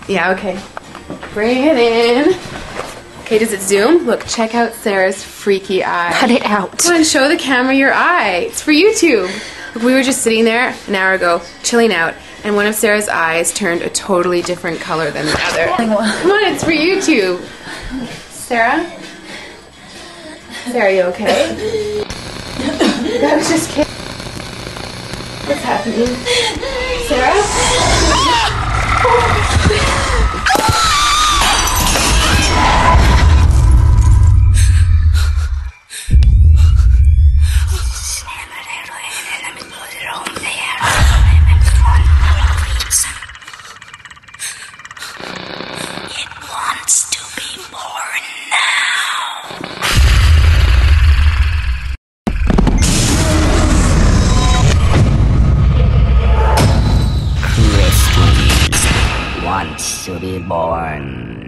Yeah, okay. Bring it in. Okay, does it zoom? Look, check out Sarah's freaky eye. Cut it out. Come on, show the camera your eye. It's for YouTube. Look, we were just sitting there an hour ago, chilling out, and one of Sarah's eyes turned a totally different color than the other. Come on, it's for YouTube. Sarah? Sarah, you okay? I was just kidding. What's happening? Sarah? It wants to be born now. Christy wants to be born